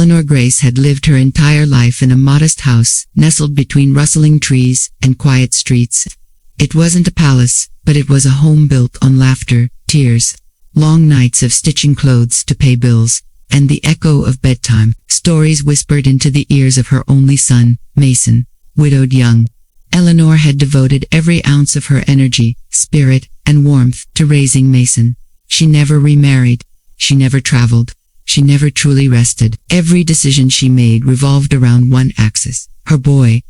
Eleanor Grace had lived her entire life in a modest house, nestled between rustling trees and quiet streets. It wasn't a palace, but it was a home built on laughter, tears, long nights of stitching clothes to pay bills, and the echo of bedtime, stories whispered into the ears of her only son, Mason, widowed young. Eleanor had devoted every ounce of her energy, spirit, and warmth to raising Mason. She never remarried. She never traveled. She never truly rested. Every decision she made revolved around one axis. Her boy,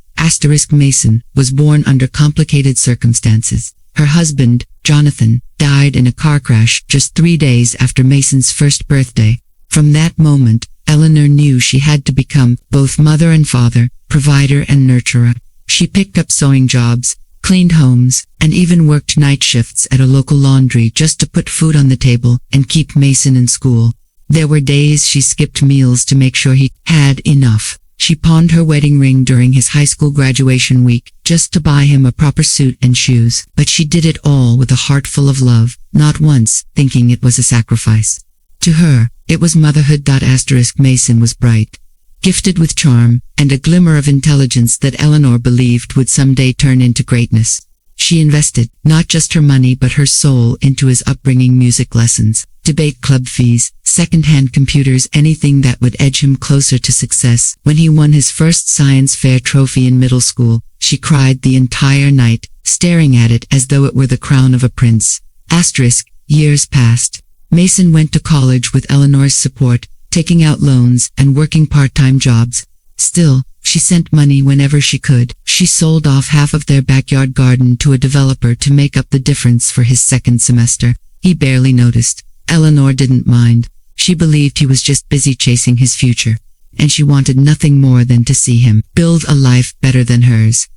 Mason, was born under complicated circumstances. Her husband, Jonathan, died in a car crash just 3 days after Mason's first birthday. From that moment, Eleanor knew she had to become both mother and father, provider and nurturer. She picked up sewing jobs, cleaned homes, and even worked night shifts at a local laundry just to put food on the table and keep Mason in school. There were days she skipped meals to make sure he had enough. She pawned her wedding ring during his high school graduation week just to buy him a proper suit and shoes. But she did it all with a heart full of love, not once thinking it was a sacrifice. To her, it was motherhood. Mason was bright, gifted with charm, and a glimmer of intelligence that Eleanor believed would someday turn into greatness. She invested not just her money but her soul into his upbringing, music lessons, debate club fees, second-hand computers, anything that would edge him closer to success. When he won his first science fair trophy in middle school, she cried the entire night, staring at it as though it were the crown of a prince. Years passed. Mason went to college with Eleanor's support, taking out loans and working part-time jobs. Still, she sent money whenever she could. She sold off half of their backyard garden to a developer to make up the difference for his second semester. He barely noticed. Eleanor didn't mind. She believed he was just busy chasing his future, and she wanted nothing more than to see him build a life better than hers.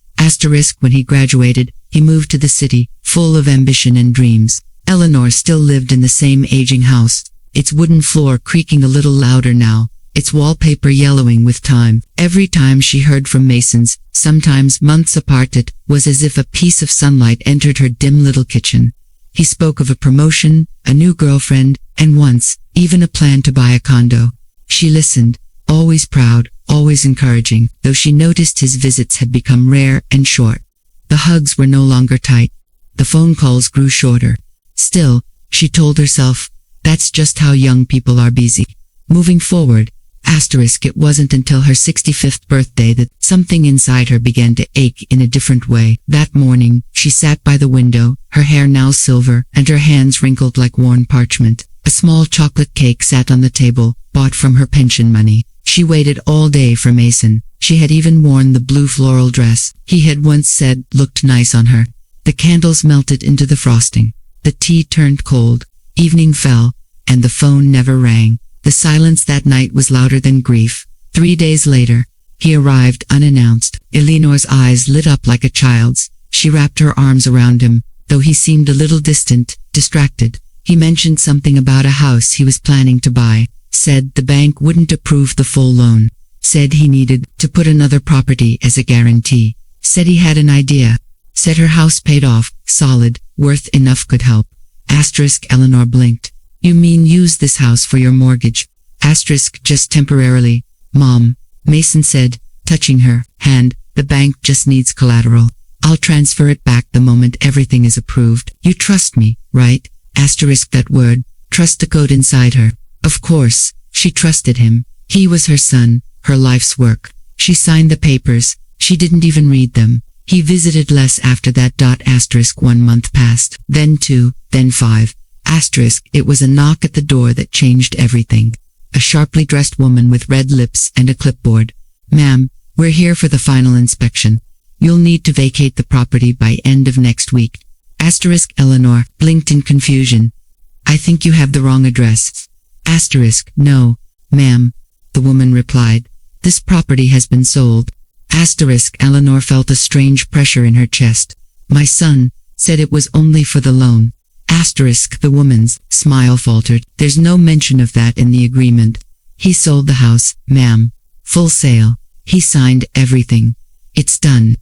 When he graduated, he moved to the city, full of ambition and dreams. Eleanor still lived in the same aging house, its wooden floor creaking a little louder now, its wallpaper yellowing with time. Every time she heard from Mason's, sometimes months apart, it was as if a piece of sunlight entered her dim little kitchen. He spoke of a promotion, a new girlfriend, and once, even a plan to buy a condo. She listened, always proud, always encouraging, though she noticed his visits had become rare and short. The hugs were no longer tight. The phone calls grew shorter. Still, she told herself, that's just how young people are busy. Moving forward, it wasn't until her 65th birthday that something inside her began to ache in a different way. That morning, she sat by the window, her hair now silver, and her hands wrinkled like worn parchment. A small chocolate cake sat on the table, bought from her pension money. She waited all day for Mason. She had even worn the blue floral dress he had once said looked nice on her. The candles melted into the frosting. The tea turned cold. Evening fell, and the phone never rang. The silence that night was louder than grief. 3 days later, he arrived unannounced. Eleanor's eyes lit up like a child's. She wrapped her arms around him, though he seemed a little distant, distracted. He mentioned something about a house he was planning to buy, said the bank wouldn't approve the full loan, said he needed to put another property as a guarantee, said he had an idea, said her house paid off, solid, worth enough could help. Eleanor blinked. You mean use this house for your mortgage? Just temporarily, Mom, Mason said, touching her hand. The bank just needs collateral. I'll transfer it back the moment everything is approved. You trust me, right? That word, trust echoed inside her. Of course, she trusted him. He was her son, her life's work. She signed the papers. She didn't even read them. He visited less after that. 1 month passed, then 2, then 5. It was a knock at the door that changed everything. A sharply dressed woman with red lips and a clipboard. Ma'am, we're here for the final inspection. You'll need to vacate the property by end of next week. Eleanor blinked in confusion. I think you have the wrong address. No, ma'am, the woman replied. This property has been sold. Eleanor felt a strange pressure in her chest. My son said it was only for the loan. The woman's smile faltered. There's no mention of that in the agreement. He sold the house, ma'am. Full sale. He signed everything. It's done.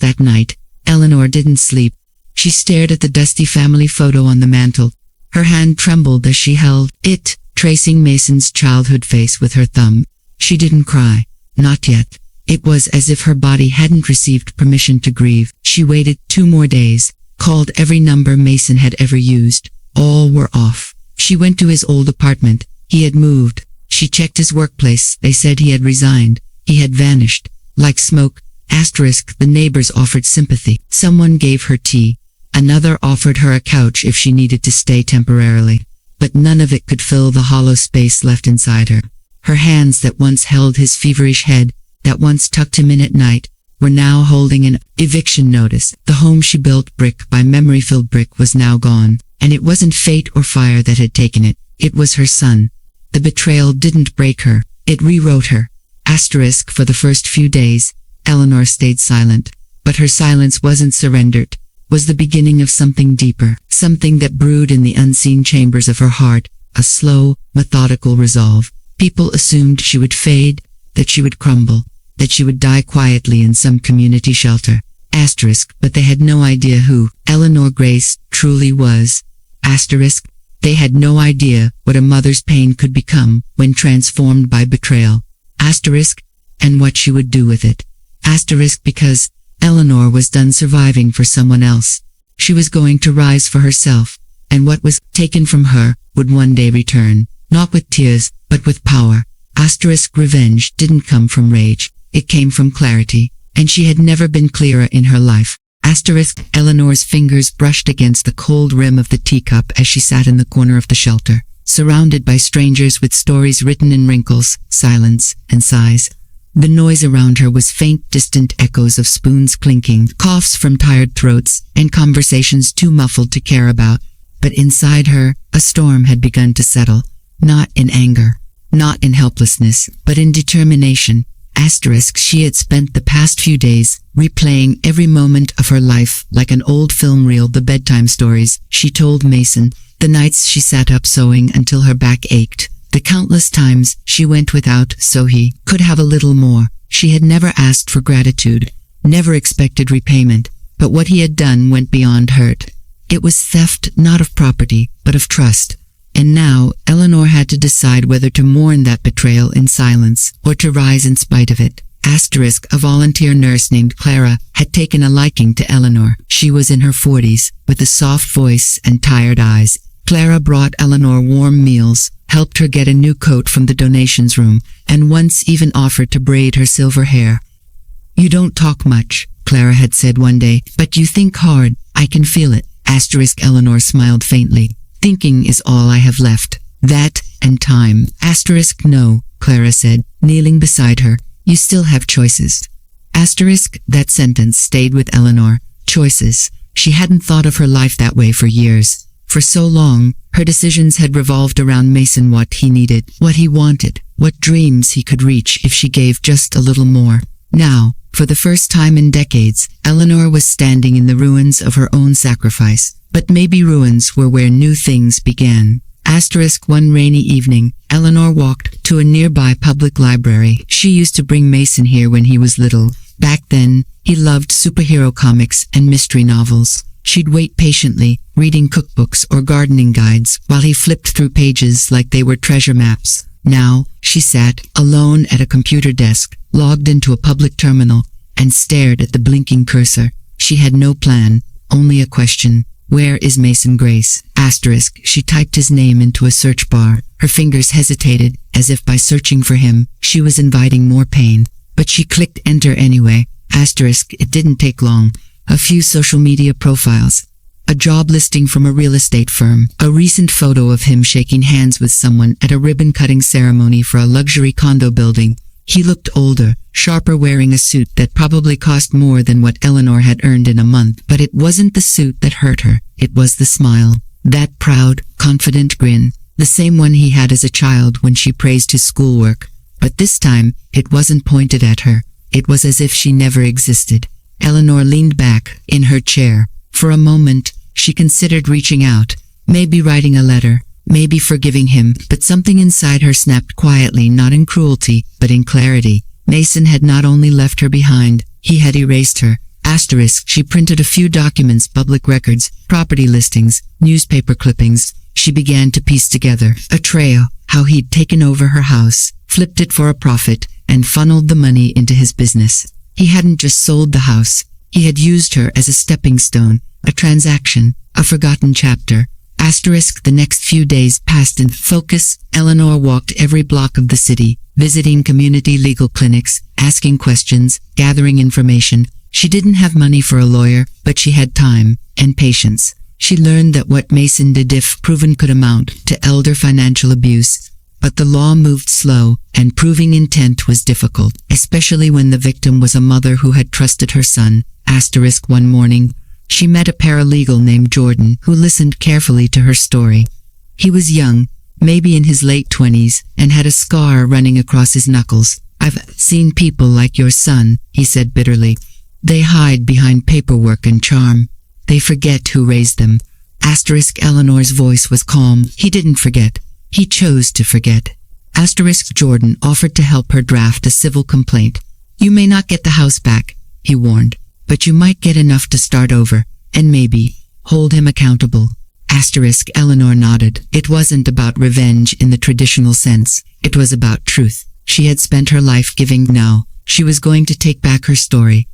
That night, Eleanor didn't sleep. She stared at the dusty family photo on the mantel. Her hand trembled as she held it, tracing Mason's childhood face with her thumb. She didn't cry. Not yet. It was as if her body hadn't received permission to grieve. She waited 2 more days, called every number Mason had ever used. All were off. She went to his old apartment. He had moved. She checked his workplace. They said he had resigned. He had vanished. Like smoke. The neighbors offered sympathy. Someone gave her tea. Another offered her a couch if she needed to stay temporarily. But none of it could fill the hollow space left inside her. Her hands that once held his feverish head, that once tucked him in at night, were now holding an eviction notice. The home she built brick by memory-filled brick was now gone. And it wasn't fate or fire that had taken it. It was her son. The betrayal didn't break her. It rewrote her. For the first few days, Eleanor stayed silent. But her silence wasn't surrendered. Was the beginning of something deeper. Something that brewed in the unseen chambers of her heart. A slow, methodical resolve. People assumed she would fade, that she would crumble, that she would die quietly in some community shelter. But they had no idea who Eleanor Grace truly was. They had no idea what a mother's pain could become when transformed by betrayal. And what she would do with it. Because Eleanor was done surviving for someone else. She was going to rise for herself, and what was taken from her would one day return, not with tears, but with power. Revenge didn't come from rage, it came from clarity, and she had never been clearer in her life. Eleanor's fingers brushed against the cold rim of the teacup as she sat in the corner of the shelter, surrounded by strangers with stories written in wrinkles, silence, and sighs. The noise around her was faint, distant echoes of spoons clinking, coughs from tired throats, and conversations too muffled to care about. But inside her, a storm had begun to settle, not in anger, not in helplessness, but in determination. She had spent the past few days replaying every moment of her life like an old film reel, the bedtime stories she told Mason, the nights she sat up sewing until her back ached, the countless times she went without so he could have a little more. She had never asked for gratitude, never expected repayment, but what he had done went beyond hurt. It was theft not of property, but of trust. And now, Eleanor had to decide whether to mourn that betrayal in silence, or to rise in spite of it. A volunteer nurse named Clara had taken a liking to Eleanor. She was in her 40s, with a soft voice and tired eyes. Clara brought Eleanor warm meals, helped her get a new coat from the donations room, and once even offered to braid her silver hair. "You don't talk much," Clara had said one day, "but you think hard. I can feel it." Eleanor smiled faintly. "Thinking is all I have left. That, and time." "No," Clara said, kneeling beside her. "You still have choices." That sentence stayed with Eleanor. Choices. She hadn't thought of her life that way for years. For so long, her decisions had revolved around Mason, what he needed, what he wanted, what dreams he could reach if she gave just a little more. Now, for the first time in decades, Eleanor was standing in the ruins of her own sacrifice. But maybe ruins were where new things began. One rainy evening, Eleanor walked to a nearby public library. She used to bring Mason here when he was little. Back then, he loved superhero comics and mystery novels. She'd wait patiently, reading cookbooks or gardening guides, while he flipped through pages like they were treasure maps. Now, she sat, alone at a computer desk, logged into a public terminal, and stared at the blinking cursor. She had no plan, only a question. "Where is Mason Grace?" She typed his name into a search bar. Her fingers hesitated, as if by searching for him, she was inviting more pain. But she clicked enter anyway. It didn't take long. A few social media profiles. A job listing from a real estate firm. A recent photo of him shaking hands with someone at a ribbon-cutting ceremony for a luxury condo building. He looked older, sharper, wearing a suit that probably cost more than what Eleanor had earned in a month. But it wasn't the suit that hurt her, it was the smile. That proud, confident grin, the same one he had as a child when she praised his schoolwork. But this time, it wasn't pointed at her. It was as if she never existed. Eleanor leaned back, in her chair. For a moment, she considered reaching out, maybe writing a letter, maybe forgiving him, but something inside her snapped quietly, not in cruelty, but in clarity. Mason had not only left her behind, he had erased her. She printed a few documents, public records, property listings, newspaper clippings. She began to piece together a trail, how he'd taken over her house, flipped it for a profit, and funneled the money into his business. He hadn't just sold the house. He had used her as a stepping stone, a transaction, a forgotten chapter. The next few days passed in focus. Eleanor walked every block of the city, visiting community legal clinics, asking questions, gathering information. She didn't have money for a lawyer, but she had time and patience. She learned that what Mason did, if proven, could amount to elder financial abuse. But the law moved slow, and proving intent was difficult, especially when the victim was a mother who had trusted her son. One morning, she met a paralegal named Jordan who listened carefully to her story. He was young, maybe in his late 20s, and had a scar running across his knuckles. "I've seen people like your son," he said bitterly. "They hide behind paperwork and charm. They forget who raised them." Eleanor's voice was calm. He didn't forget. He chose to forget. Jordan offered to help her draft a civil complaint. "You may not get the house back," he warned, "but you might get enough to start over, and maybe hold him accountable." Eleanor nodded. It wasn't about revenge in the traditional sense. It was about truth. She had spent her life giving. Now, she was going to take back her story.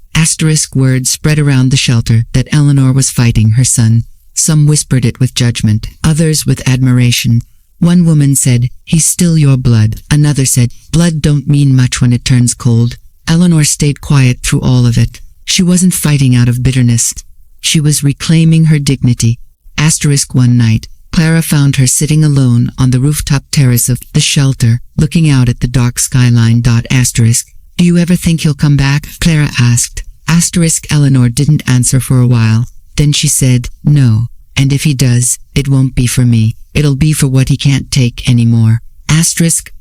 Word spread around the shelter that Eleanor was fighting her son. Some whispered it with judgment, others with admiration. One woman said, "He's still your blood." Another said, "Blood don't mean much when it turns cold." Eleanor stayed quiet through all of it. She wasn't fighting out of bitterness. She was reclaiming her dignity. One night, Clara found her sitting alone on the rooftop terrace of the shelter, looking out at the dark skyline. "Do you ever think he'll come back?" Clara asked. Eleanor didn't answer for a while. Then she said, "No. And if he does, it won't be for me. It'll be for what he can't take anymore."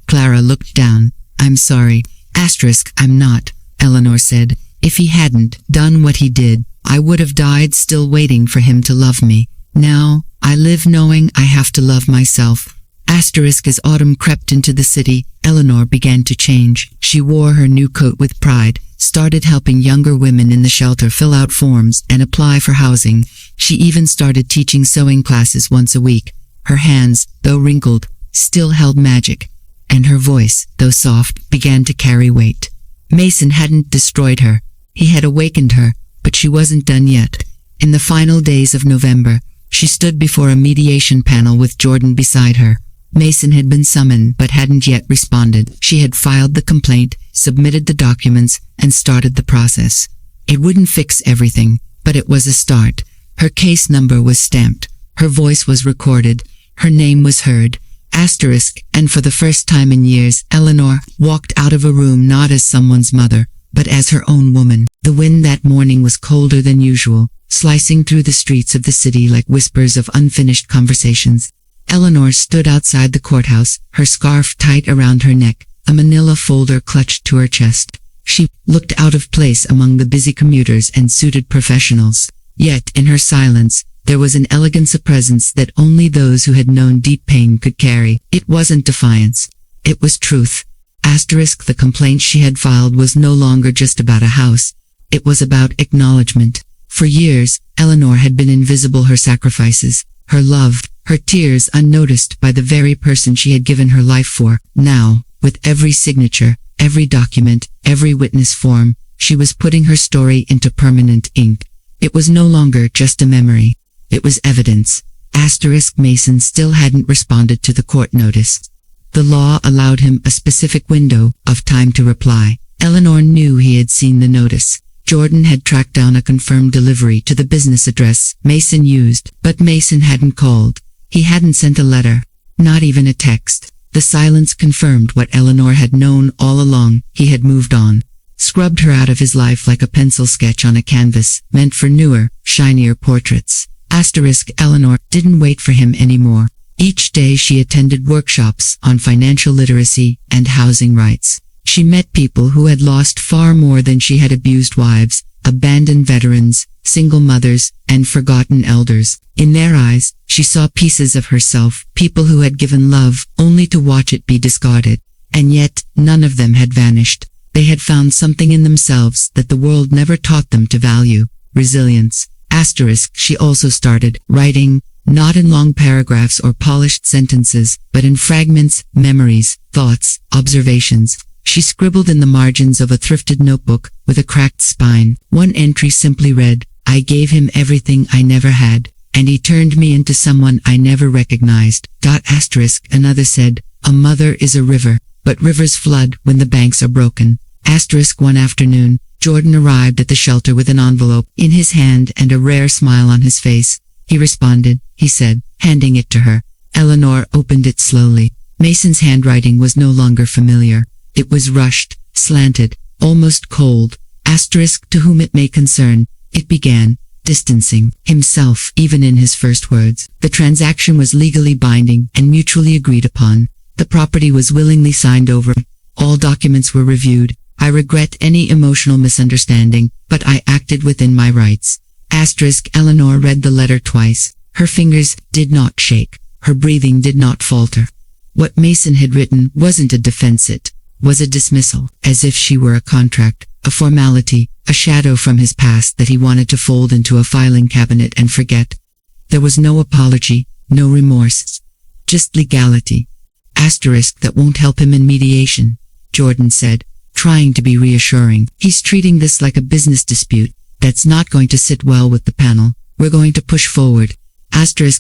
Clara looked down. "I'm sorry." "I'm not," Eleanor said. "If he hadn't done what he did, I would have died still waiting for him to love me. Now, I live knowing I have to love myself." As autumn crept into the city, Eleanor began to change. She wore her new coat with pride, started helping younger women in the shelter fill out forms and apply for housing. She even started teaching sewing classes once a week. Her hands, though wrinkled, still held magic, and her voice, though soft, began to carry weight. Mason hadn't destroyed her. He had awakened her, but she wasn't done yet. In the final days of November, she stood before a mediation panel with Jordan beside her. Mason had been summoned but hadn't yet responded. She had filed the complaint, submitted the documents, and started the process. It wouldn't fix everything, but it was a start. Her case number was stamped. Her voice was recorded. Her name was heard. And for the first time in years, Eleanor walked out of a room not as someone's mother, but as her own woman. The wind that morning was colder than usual, slicing through the streets of the city like whispers of unfinished conversations. Eleanor stood outside the courthouse, her scarf tight around her neck, a manila folder clutched to her chest. She looked out of place among the busy commuters and suited professionals. Yet, in her silence, there was an elegance, a presence that only those who had known deep pain could carry. It wasn't defiance. It was truth. The complaint she had filed was no longer just about a house. It was about acknowledgement. For years, Eleanor had been invisible, her sacrifices, her love, her tears unnoticed by the very person she had given her life for. Now, with every signature, every document, every witness form, she was putting her story into permanent ink. It was no longer just a memory. It was evidence. Mason still hadn't responded to the court notice. The law allowed him a specific window of time to reply. Eleanor knew he had seen the notice. Jordan had tracked down a confirmed delivery to the business address Mason used, but Mason hadn't called. He hadn't sent a letter, not even a text. The silence confirmed what Eleanor had known all along. He had moved on, scrubbed her out of his life like a pencil sketch on a canvas, meant for newer, shinier portraits. Eleanor didn't wait for him anymore. Each day she attended workshops on financial literacy and housing rights. She met people who had lost far more than she had: abused wives, abandoned veterans, single mothers, and forgotten elders. In their eyes, she saw pieces of herself, people who had given love only to watch it be discarded. And yet, none of them had vanished. They had found something in themselves that the world never taught them to value: resilience. She also started writing, not in long paragraphs or polished sentences, but in fragments, memories, thoughts, observations. She scribbled in the margins of a thrifted notebook with a cracked spine. One entry simply read, "I gave him everything I never had, and he turned me into someone I never recognized." Another said, "A mother is a river, but rivers flood when the banks are broken." One afternoon, Jordan arrived at the shelter with an envelope in his hand and a rare smile on his face. "He responded," he said, handing it to her. Eleanor opened it slowly. Mason's handwriting was no longer familiar. It was rushed, slanted, almost cold. To whom it may concern, it began, distancing himself even in his first words. The transaction was legally binding and mutually agreed upon. The property was willingly signed over. All documents were reviewed. "I regret any emotional misunderstanding, but I acted within my rights." Eleanor read the letter twice. Her fingers did not shake. Her breathing did not falter. What Mason had written wasn't a defense, it was a dismissal, as if she were a contract, a formality, a shadow from his past that he wanted to fold into a filing cabinet and forget. There was no apology, no remorse, just legality. That won't help him in mediation, Jordan said, trying to be reassuring. "He's treating this like a business dispute. That's not going to sit well with the panel. We're going to push forward."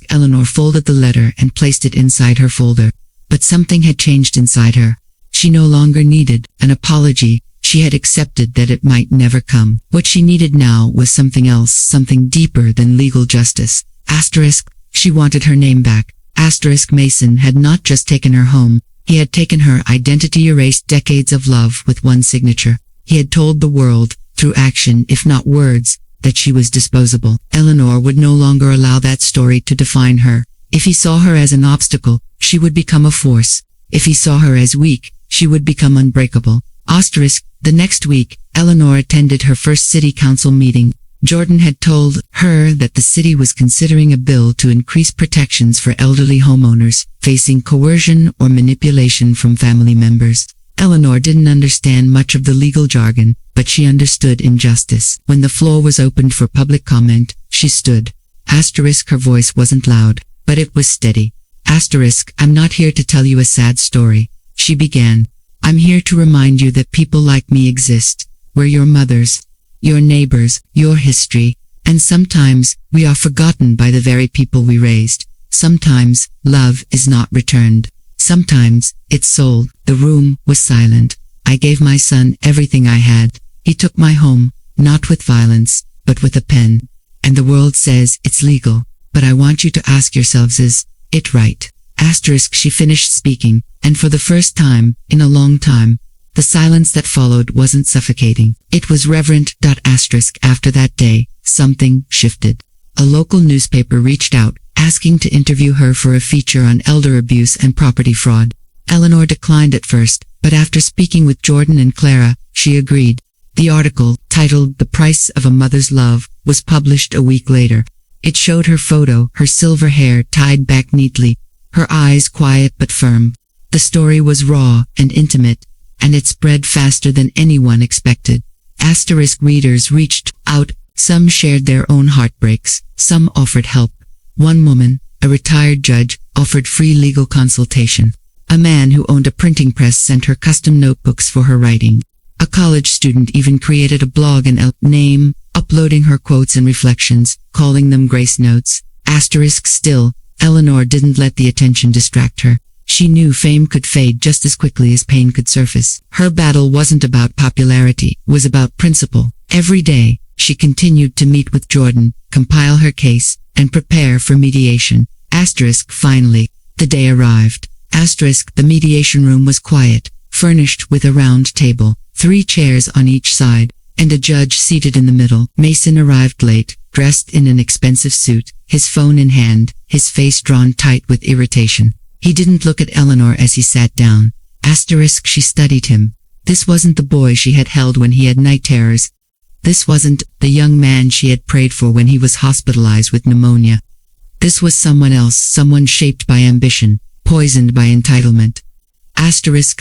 Eleanor folded the letter and placed it inside her folder. But something had changed inside her. She no longer needed an apology. She had accepted that it might never come. What she needed now was something else, something deeper than legal justice. She wanted her name back. Mason had not just taken her home. He had taken her identity, erased decades of love with one signature. He had told the world, through action if not words, that she was disposable. Eleanor would no longer allow that story to define her. If he saw her as an obstacle, she would become a force. If he saw her as weak, she would become unbreakable. The next week, Eleanor attended her first city council meeting. Jordan had told her that the city was considering a bill to increase protections for elderly homeowners facing coercion or manipulation from family members. Eleanor didn't understand much of the legal jargon, but she understood injustice. When the floor was opened for public comment, she stood. Her voice wasn't loud, but it was steady. "I'm not here to tell you a sad story," she began. "I'm here to remind you that people like me exist. We're your mothers, your neighbors, your history, and sometimes we are forgotten by the very people we raised. Sometimes love is not returned. Sometimes it's sold." The room was silent. "I gave my son everything I had. He took my home, not with violence, but with a pen. And the world says it's legal, but I want you to ask yourselves, is it right?" She finished speaking, and for the first time, in a long time, the silence that followed wasn't suffocating. It was reverent. After that day, something shifted. A local newspaper reached out, asking to interview her for a feature on elder abuse and property fraud. Eleanor declined at first, but after speaking with Jordan and Clara, she agreed. The article, titled "The Price of a Mother's Love," was published a week later. It showed her photo, her silver hair tied back neatly, her eyes quiet but firm. The story was raw and intimate, and it spread faster than anyone expected. Readers reached out. Some shared their own heartbreaks. Some offered help. One woman, a retired judge, offered free legal consultation. A man who owned a printing press sent her custom notebooks for her writing. A college student even created a blog in name, uploading her quotes and reflections, calling them grace notes. Still, Eleanor didn't let the attention distract her. She knew fame could fade just as quickly as pain could surface. Her battle wasn't about popularity, it was about principle. Every day, she continued to meet with Jordan, compile her case, and prepare for mediation. Finally, the day arrived. The mediation room was quiet, furnished with a round table, 3 chairs on each side, and a judge seated in the middle. Mason arrived late, dressed in an expensive suit, his phone in hand, his face drawn tight with irritation. He didn't look at Eleanor as he sat down. She studied him. This wasn't the boy she had held when he had night terrors. This wasn't the young man she had prayed for when he was hospitalized with pneumonia. This was someone else, someone shaped by ambition, poisoned by entitlement.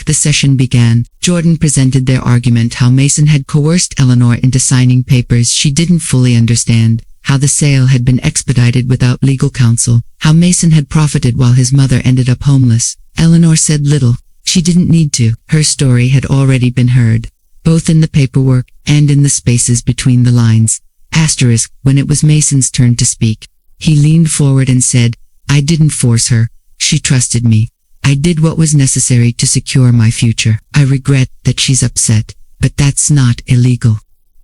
The session began. Jordan presented their argument: how Mason had coerced Eleanor into signing papers she didn't fully understand, how the sale had been expedited without legal counsel, How Mason had profited while his mother ended up homeless. Eleanor said little. She didn't need to. Her story had already been heard, both in the paperwork and in the spaces between the lines. Asterisk, when it was Mason's turn to speak, he leaned forward and said, I didn't force her. She trusted me. I did what was necessary to secure my future. I regret that she's upset, but that's not illegal.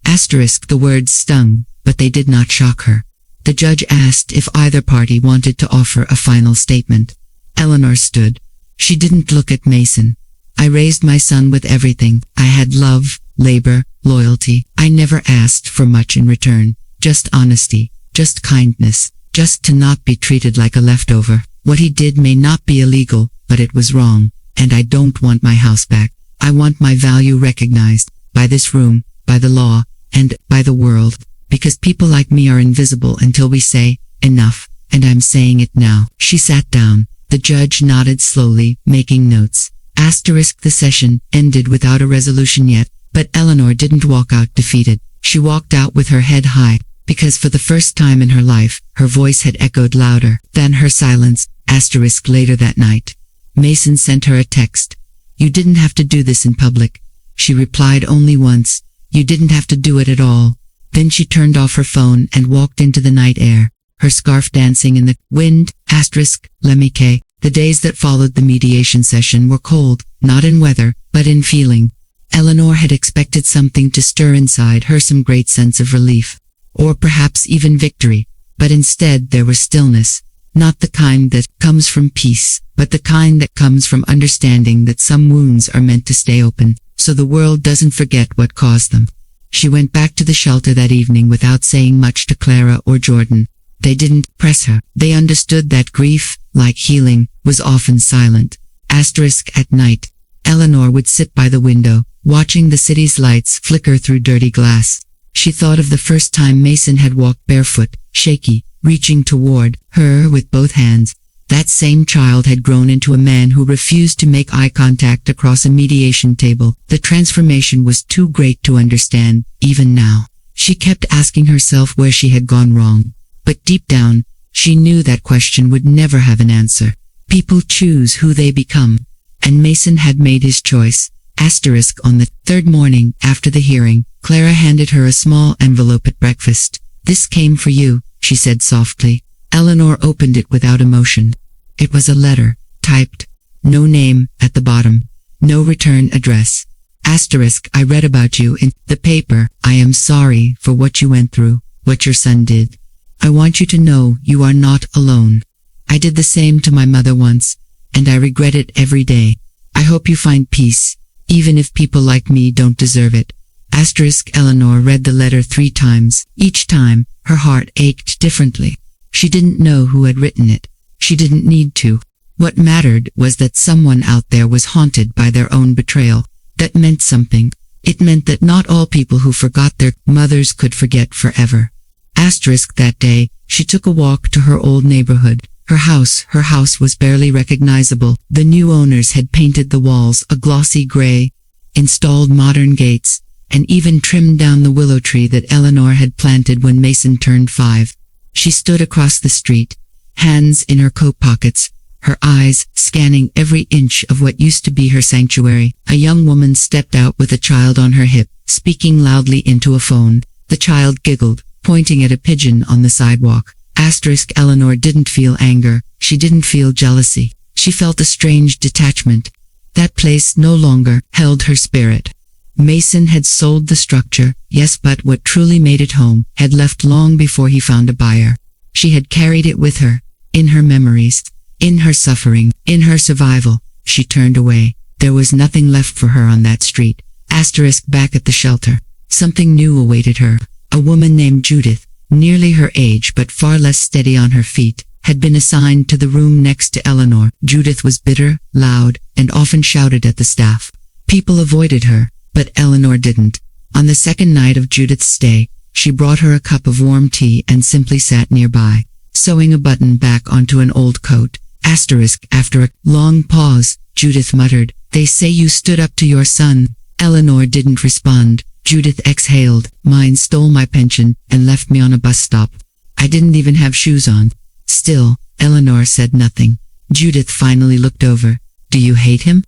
Asterisk, the words stung, but they did not shock her. The judge asked if either party wanted to offer a final statement. Eleanor stood. She didn't look at Mason. I raised my son with everything. I had love, labor, loyalty. I never asked for much in return. Just honesty, just kindness, just to not be treated like a leftover. What he did may not be illegal, but it was wrong, and I don't want my house back. I want my value recognized, by this room, by the law, and by the world, because people like me are invisible until we say, enough, and I'm saying it now. She sat down. The judge nodded slowly, making notes. Asterisk, the session ended without a resolution yet, but Eleanor didn't walk out defeated. She walked out with her head high, because for the first time in her life, her voice had echoed louder than her silence. Asterisk, later that night, Mason sent her a text. You didn't have to do this in public. She replied only once. You didn't have to do it at all. Then she turned off her phone and walked into the night air, her scarf dancing in the wind. Asterisk, Lemike. The days that followed the mediation session were cold, not in weather, but in feeling. Eleanor had expected something to stir inside her, some great sense of relief, or perhaps even victory, but instead there was stillness, not the kind that comes from peace, but the kind that comes from understanding that some wounds are meant to stay open, so the world doesn't forget what caused them. She went back to the shelter that evening without saying much to Clara or Jordan. They didn't press her. They understood that grief, like healing, was often silent. Asterisk, at night, Eleanor would sit by the window, watching the city's lights flicker through dirty glass. She thought of the first time Mason had walked barefoot, shaky, reaching toward her with both hands. That same child had grown into a man who refused to make eye contact across a mediation table. The transformation was too great to understand, even now. She kept asking herself where she had gone wrong. But deep down, she knew that question would never have an answer. People choose who they become. And Mason had made his choice. Asterisk, on the third morning after the hearing, Clara handed her a small envelope at breakfast. This came for you, she said softly. Eleanor opened it without emotion. It was a letter, typed. No name, at the bottom. No return address. Asterisk, I read about you in the paper. I am sorry for what you went through, what your son did. I want you to know you are not alone. I did the same to my mother once, and I regret it every day. I hope you find peace, even if people like me don't deserve it. Asterisk, Eleanor read the letter 3 times. Each time, her heart ached differently. She didn't know who had written it. She didn't need to. What mattered was that someone out there was haunted by their own betrayal. That meant something. It meant that not all people who forgot their mothers could forget forever. Asterisk, that day, she took a walk to her old neighborhood. Her house was barely recognizable. The new owners had painted the walls a glossy gray, installed modern gates, and even trimmed down the willow tree that Eleanor had planted when Mason turned 5. She stood across the street, hands in her coat pockets, her eyes scanning every inch of what used to be her sanctuary. A young woman stepped out with a child on her hip, speaking loudly into a phone. The child giggled, pointing at a pigeon on the sidewalk. Asterisk, Eleanor didn't feel anger. She didn't feel jealousy. She felt a strange detachment. That place no longer held her spirit. Mason had sold the structure, yes, but what truly made it home had left long before he found a buyer. She had carried it with her, in her memories, in her suffering, in her survival. She turned away. There was nothing left for her on that street. Asterisk, back at the shelter, something new awaited her. A woman named Judith, nearly her age but far less steady on her feet, had been assigned to the room next to Eleanor. Judith was bitter, loud, and often shouted at the staff. People avoided her, but Eleanor didn't. On the second night of Judith's stay, she brought her a cup of warm tea and simply sat nearby, sewing a button back onto an old coat. Asterisk, after a long pause, Judith muttered, "They say you stood up to your son." Eleanor didn't respond. Judith exhaled. "Mine stole my pension and left me on a bus stop. I didn't even have shoes on." Still, Eleanor said nothing. Judith finally looked over. Do you hate him?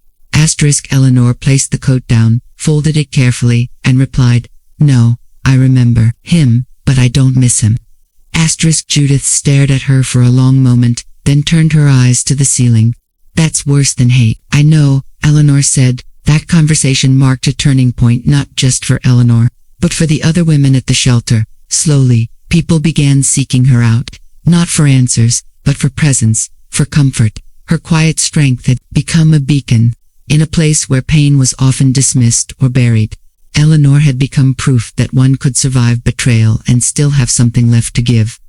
Eleanor placed the coat down, folded it carefully, and replied, No, I remember him, but I don't miss him. Judith stared at her for a long moment, then turned her eyes to the ceiling. That's worse than hate. I know, Eleanor said. That conversation marked a turning point not just for Eleanor, but for the other women at the shelter. Slowly, people began seeking her out. Not for answers, but for presence, for comfort. Her quiet strength had become a beacon. In a place where pain was often dismissed or buried, Eleanor had become proof that one could survive betrayal and still have something left to give.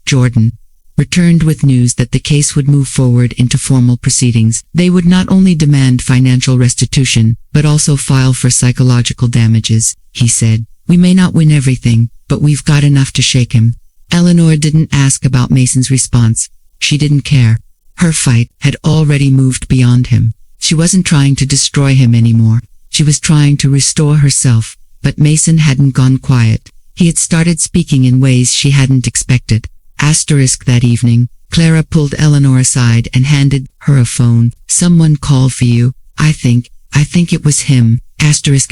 Jordan returned with news that the case would move forward into formal proceedings. They would not only demand financial restitution, but also file for psychological damages, he said. We may not win everything, but we've got enough to shake him. Eleanor didn't ask about Mason's response. She didn't care. Her fight had already moved beyond him. She wasn't trying to destroy him anymore. She was trying to restore herself, but Mason hadn't gone quiet. He had started speaking in ways she hadn't expected. That evening, Clara pulled Eleanor aside and handed her a phone. Someone called for you. I think it was him.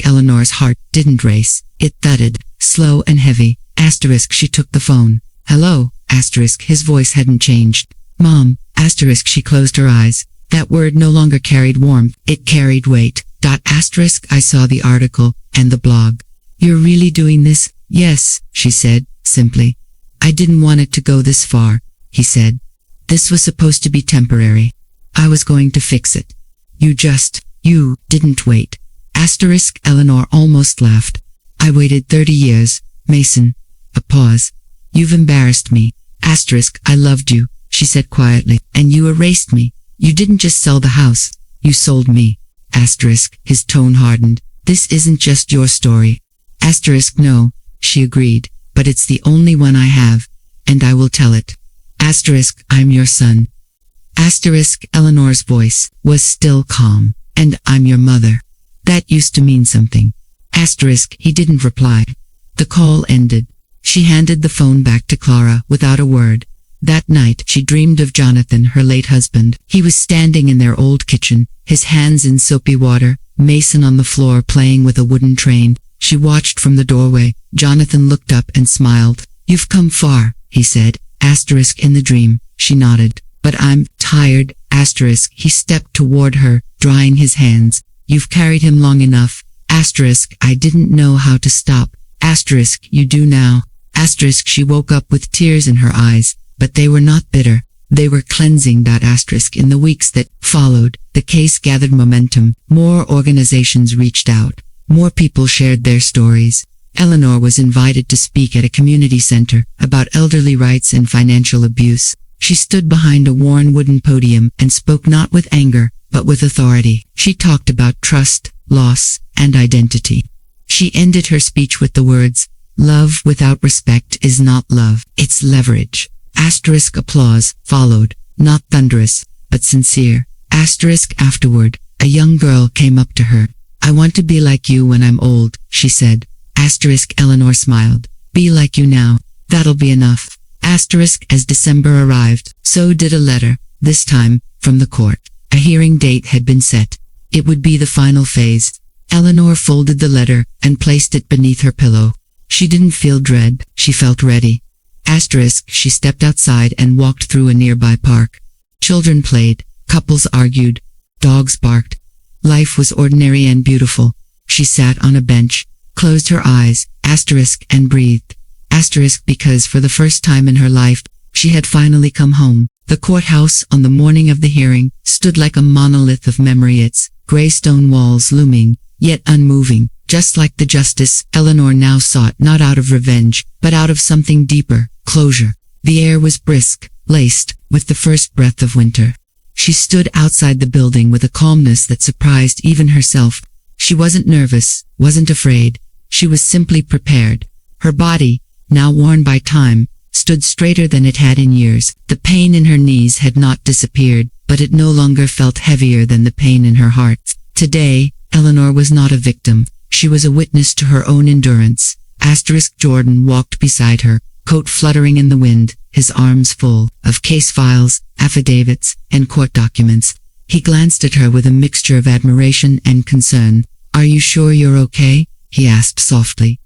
Eleanor's heart didn't race. It thudded, slow and heavy. She took the phone. Hello, his voice hadn't changed. Mom, she closed her eyes. That word no longer carried warmth, it carried weight. I saw the article, and the blog. You're really doing this? Yes, she said, simply. I didn't want it to go this far, he said. This was supposed to be temporary. I was going to fix it. You didn't wait. Eleanor almost laughed. I waited 30 years, Mason. A pause. You've embarrassed me. I loved you, she said quietly, and you erased me. You didn't just sell the house, you sold me. His tone hardened. This isn't just your story. No, she agreed, but it's the only one I have, and I will tell it. I'm your son. Eleanor's voice was still calm, and I'm your mother. That used to mean something. He didn't reply. The call ended. She handed the phone back to Clara without a word. That night, she dreamed of Jonathan, her late husband. He was standing in their old kitchen, his hands in soapy water, Mason on the floor playing with a wooden train. She watched from the doorway. Jonathan looked up and smiled. You've come far, he said. In the dream, she nodded. But I'm tired, He stepped toward her, drying his hands. You've carried him long enough. I didn't know how to stop. You do now. She woke up with tears in her eyes, but they were not bitter. They were cleansing. In the weeks that followed, the case gathered momentum. More organizations reached out. More people shared their stories. Eleanor was invited to speak at a community center about elderly rights and financial abuse. She stood behind a worn wooden podium and spoke not with anger, but with authority. She talked about trust, loss, and identity. She ended her speech with the words, "Love without respect is not love, it's leverage." Applause followed, not thunderous, but sincere. Afterward, a young girl came up to her. "I want to be like you when I'm old," she said. Eleanor smiled. "Be like you now. That'll be enough." As December arrived, so did a letter, this time, from the court. A hearing date had been set. It would be the final phase. Eleanor folded the letter and placed it beneath her pillow. She didn't feel dread, she felt ready. She stepped outside and walked through a nearby park. Children played, couples argued, dogs barked. Life was ordinary and beautiful. She sat on a bench, closed her eyes, and breathed. Because for the first time in her life, she had finally come home. The courthouse on the morning of the hearing stood like a monolith of memory, its gray stone walls looming, yet unmoving. Just like the justice, Eleanor now sought not out of revenge, but out of something deeper, closure. The air was brisk, laced with the first breath of winter. She stood outside the building with a calmness that surprised even herself. She wasn't nervous, wasn't afraid. She was simply prepared. Her body, now worn by time, stood straighter than it had in years. The pain in her knees had not disappeared, but it no longer felt heavier than the pain in her heart. Today, Eleanor was not a victim. She was a witness to her own endurance. Jordan walked beside her, coat fluttering in the wind, his arms full of case files, affidavits, and court documents. He glanced at her with a mixture of admiration and concern. "Are you sure you're okay?" he asked softly.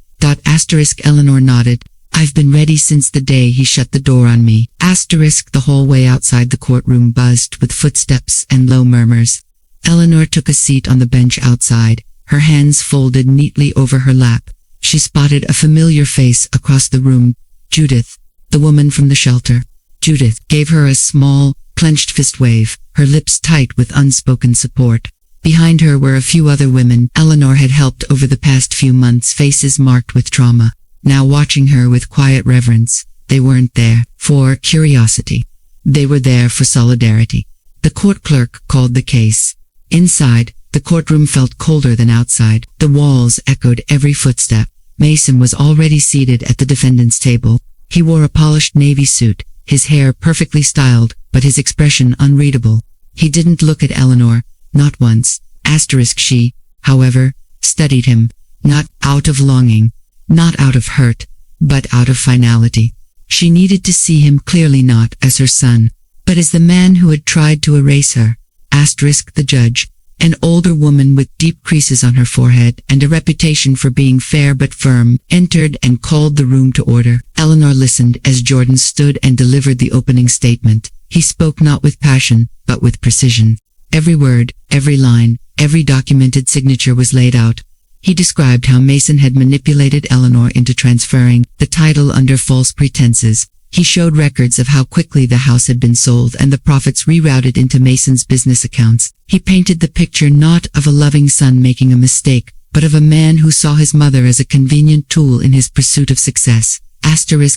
Eleanor nodded. "I've been ready since the day he shut the door on me." The hallway outside the courtroom buzzed with footsteps and low murmurs. Eleanor took a seat on the bench outside, her hands folded neatly over her lap. She spotted a familiar face across the room. Judith, the woman from the shelter. Judith gave her a small, clenched fist wave, her lips tight with unspoken support. Behind her were a few other women Eleanor had helped over the past few months, faces marked with trauma. Now watching her with quiet reverence, they weren't there for curiosity. They were there for solidarity. The court clerk called the case. Inside, the courtroom felt colder than outside. The walls echoed every footstep. Mason was already seated at the defendant's table. He wore a polished navy suit, his hair perfectly styled, but his expression unreadable. He didn't look at Eleanor, not once. She, however, studied him, not out of longing, not out of hurt, but out of finality. She needed to see him clearly, not as her son, but as the man who had tried to erase her. The judge, an older woman with deep creases on her forehead and a reputation for being fair but firm, entered and called the room to order. Eleanor listened as Jordan stood and delivered the opening statement. He spoke not with passion, but with precision. Every word, every line, every documented signature was laid out. He described how Mason had manipulated Eleanor into transferring the title under false pretenses. He showed records of how quickly the house had been sold and the profits rerouted into Mason's business accounts. He painted the picture not of a loving son making a mistake, but of a man who saw his mother as a convenient tool in his pursuit of success.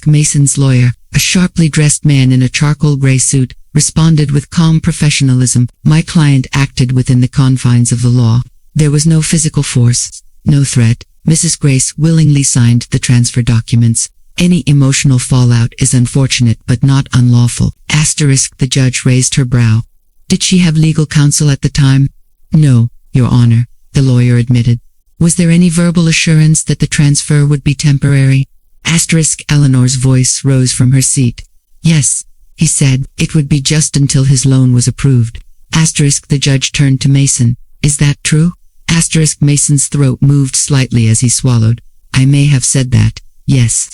Mason's lawyer, a sharply dressed man in a charcoal gray suit, responded with calm professionalism. "My client acted within the confines of the law. There was no physical force, no threat. Mrs. Grace willingly signed the transfer documents. Any emotional fallout is unfortunate but not unlawful." The judge raised her brow. "Did she have legal counsel at the time?" "No, Your Honor," the lawyer admitted. "Was there any verbal assurance that the transfer would be temporary?" Eleanor's voice rose from her seat. "Yes," he said, "it would be just until his loan was approved." The judge turned to Mason. "Is that true?" Mason's throat moved slightly as he swallowed. "I may have said that, yes."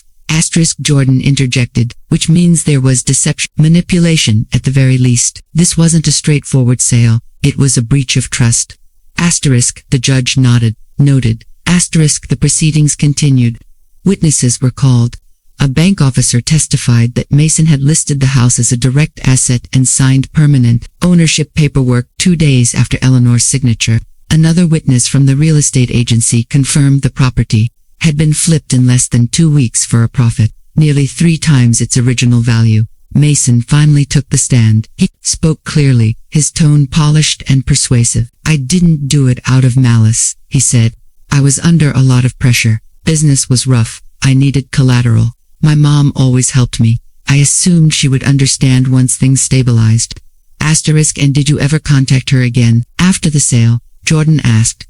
Jordan interjected, "which means there was deception, manipulation at the very least. This wasn't a straightforward sale, it was a breach of trust." The judge nodded. The proceedings continued. Witnesses were called. A bank officer testified that Mason had listed the house as a direct asset and signed permanent ownership paperwork 2 days after Eleanor's signature. Another witness from the real estate agency confirmed the property had been flipped in less than 2 weeks for a profit, nearly 3 times its original value. Mason finally took the stand. He spoke clearly, his tone polished and persuasive. "I didn't do it out of malice," he said. "I was under a lot of pressure. Business was rough. I needed collateral. My mom always helped me. I assumed she would understand once things stabilized." And did you ever contact her again after the sale? Jordan asked.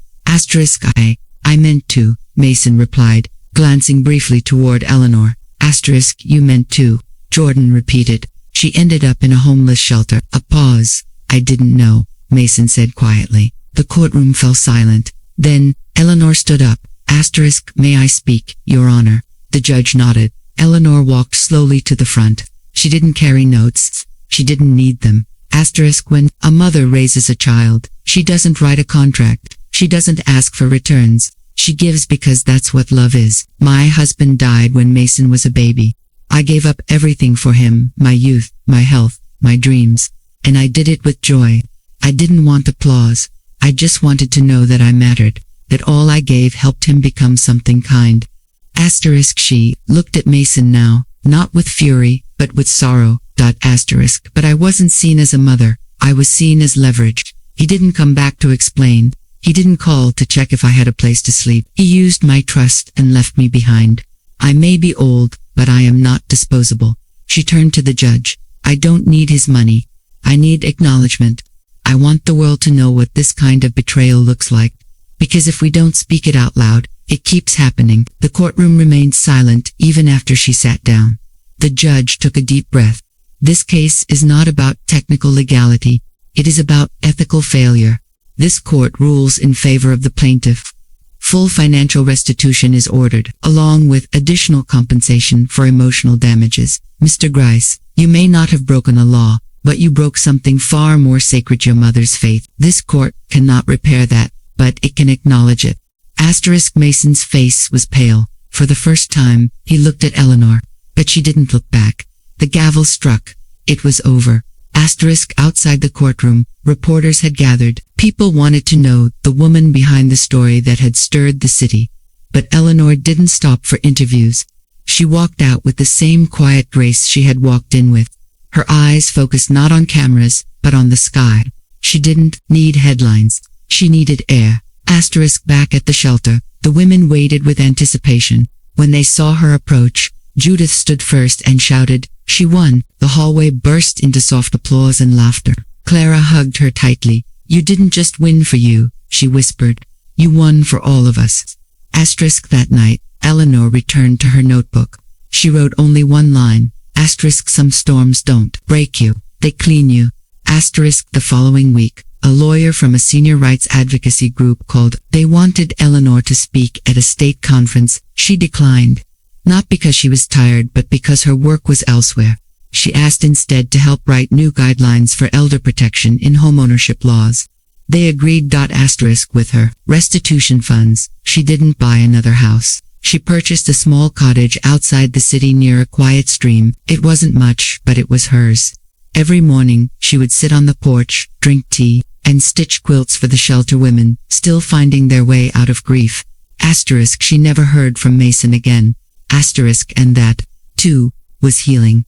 I meant to, Mason replied, glancing briefly toward Eleanor. You meant to, Jordan repeated. She ended up in a homeless shelter. A pause. "I didn't know," Mason said quietly. The courtroom fell silent. Then, Eleanor stood up. "May I speak, Your Honor?" The judge nodded. Eleanor walked slowly to the front. She didn't carry notes. She didn't need them. When a mother raises a child, she doesn't write a contract. She doesn't ask for returns. She gives because that's what love is. My husband died when Mason was a baby. I gave up everything for him, my youth, my health, my dreams. And I did it with joy. I didn't want applause. I just wanted to know that I mattered, that all I gave helped him become something kind. She looked at Mason now, not with fury, but with sorrow. But I wasn't seen as a mother. I was seen as leverage. He didn't come back to explain. He didn't call to check if I had a place to sleep. He used my trust and left me behind. I may be old, but I am not disposable. She turned to the judge. I don't need his money. I need acknowledgement. I want the world to know what this kind of betrayal looks like. Because if we don't speak it out loud, it keeps happening. The courtroom remained silent even after she sat down. The judge took a deep breath. This case is not about technical legality. It is about ethical failure. This court rules in favor of the plaintiff. Full financial restitution is ordered, along with additional compensation for emotional damages. Mr. Grice, you may not have broken a law, but you broke something far more sacred, your mother's faith. This court cannot repair that, but it can acknowledge it. Mason's face was pale. For the first time, he looked at Eleanor, but she didn't look back. The gavel struck. It was over. Outside the courtroom, reporters had gathered. People wanted to know the woman behind the story that had stirred the city. But Eleanor didn't stop for interviews. She walked out with the same quiet grace she had walked in with. Her eyes focused not on cameras, but on the sky. She didn't need headlines. She needed air. Back at the shelter, the women waited with anticipation. When they saw her approach, Judith stood first and shouted, "She won!" The hallway burst into soft applause and laughter. Clara hugged her tightly. "You didn't just win for you," she whispered. "You won for all of us." That night, Eleanor returned to her notebook. She wrote only one line. Some storms don't break you, they clean you. The following week, a lawyer from a senior rights advocacy group called. They wanted Eleanor to speak at a state conference. She declined. Not because she was tired, but because her work was elsewhere. She asked instead to help write new guidelines for elder protection in homeownership laws. They agreed. With her restitution funds, she didn't buy another house. She purchased a small cottage outside the city near a quiet stream. It wasn't much, but it was hers. Every morning, she would sit on the porch, drink tea, and stitch quilts for the shelter women, still finding their way out of grief. She never heard from Mason again. And that, too, was healing.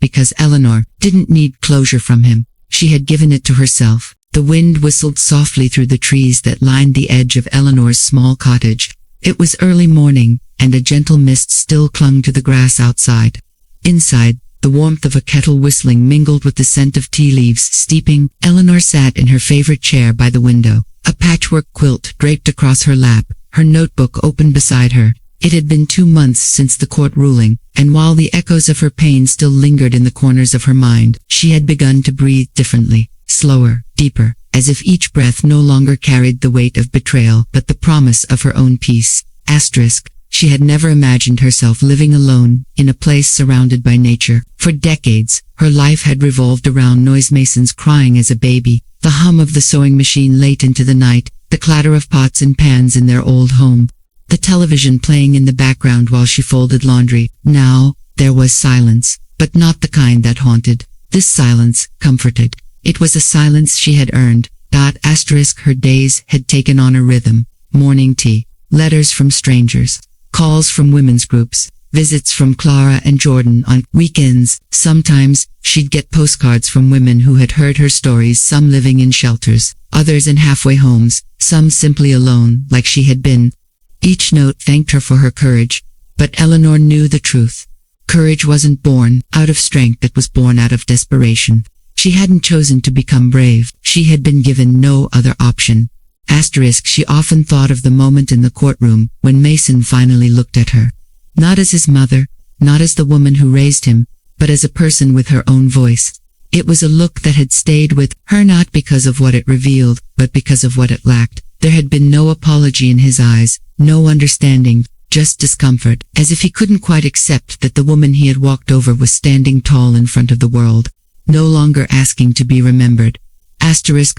Because Eleanor didn't need closure from him. She had given it to herself. The wind whistled softly through the trees that lined the edge of Eleanor's small cottage. It was early morning, and a gentle mist still clung to the grass outside. Inside, the warmth of a kettle whistling mingled with the scent of tea leaves steeping. Eleanor sat in her favorite chair by the window, a patchwork quilt draped across her lap, her notebook open beside her. It had been 2 months since the court ruling, and while the echoes of her pain still lingered in the corners of her mind, she had begun to breathe differently, slower, deeper, as if each breath no longer carried the weight of betrayal but the promise of her own peace. She had never imagined herself living alone, in a place surrounded by nature. For decades, her life had revolved around noise. Mason's crying as a baby, the hum of the sewing machine late into the night, the clatter of pots and pans in their old home. The television playing in the background while she folded laundry. Now, there was silence, but not the kind that haunted. This silence comforted. It was a silence she had earned. Her days had taken on a rhythm. Morning tea, letters from strangers, calls from women's groups, visits from Clara and Jordan on weekends. Sometimes, she'd get postcards from women who had heard her stories, some living in shelters, others in halfway homes, some simply alone, like she had been. Each note thanked her for her courage, but Eleanor knew the truth. Courage wasn't born out of strength, it was born out of desperation. She hadn't chosen to become brave, she had been given no other option. She often thought of the moment in the courtroom when Mason finally looked at her. Not as his mother, not as the woman who raised him, but as a person with her own voice. It was a look that had stayed with her not because of what it revealed, but because of what it lacked. There had been no apology in his eyes, no understanding, just discomfort, as if he couldn't quite accept that the woman he had walked over was standing tall in front of the world, no longer asking to be remembered.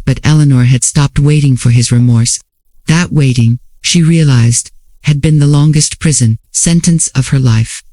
But Eleanor had stopped waiting for his remorse. That waiting, she realized, had been the longest prison sentence of her life.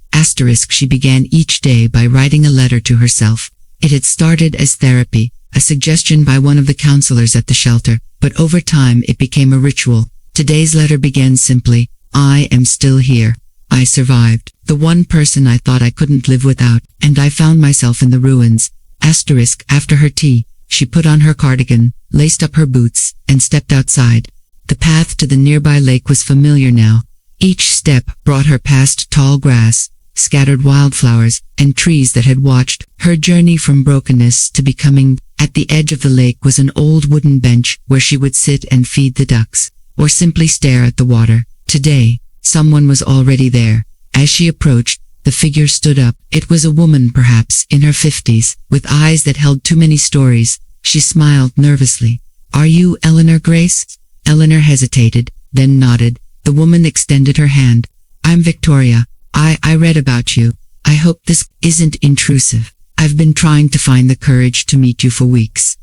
She began each day by writing a letter to herself. It had started as therapy, a suggestion by one of the counselors at the shelter, but over time it became a ritual. Today's letter began simply, "I am still here. I survived. The one person I thought I couldn't live without, and I found myself in the ruins." After her tea, she put on her cardigan, laced up her boots, and stepped outside. The path to the nearby lake was familiar now. Each step brought her past tall grass, scattered wildflowers, and trees that had watched her journey from brokenness to becoming. At the edge of the lake was an old wooden bench where she would sit and feed the ducks, or simply stare at the water. Today, someone was already there. As she approached, The figure stood up. It was a woman, perhaps in her 50s, with eyes that held too many stories. She smiled nervously. "Are you Eleanor Grace?" Eleanor hesitated, then nodded. The woman extended her hand. "I'm Victoria. I read about you. I hope this isn't intrusive. I've been trying to find the courage to meet you for weeks."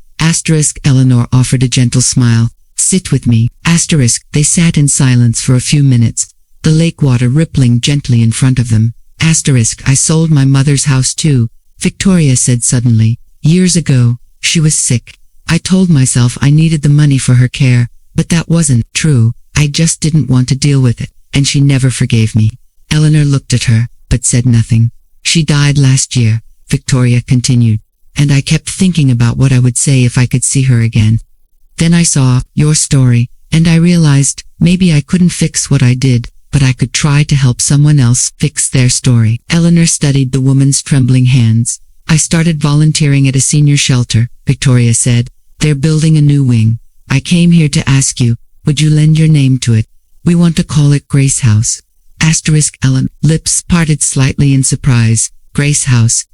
Eleanor offered a gentle smile. "Sit with me." They sat in silence for a few minutes, the lake water rippling gently in front of them. "I sold my mother's house too," Victoria said suddenly. "Years ago, she was sick. I told myself I needed the money for her care, but that wasn't true. I just didn't want to deal with it, and she never forgave me." Eleanor looked at her, but said nothing. "She died last year," Victoria continued, "and I kept thinking about what I would say if I could see her again. Then I saw your story, and I realized maybe I couldn't fix what I did, but I could try to help someone else fix their story." Eleanor studied the woman's trembling hands. "I started volunteering at a senior shelter," Victoria said. "They're building a new wing. I came here to ask you, would you lend your name to it? We want to call it Grace House." Ellen, lips parted slightly in surprise. "Grace House,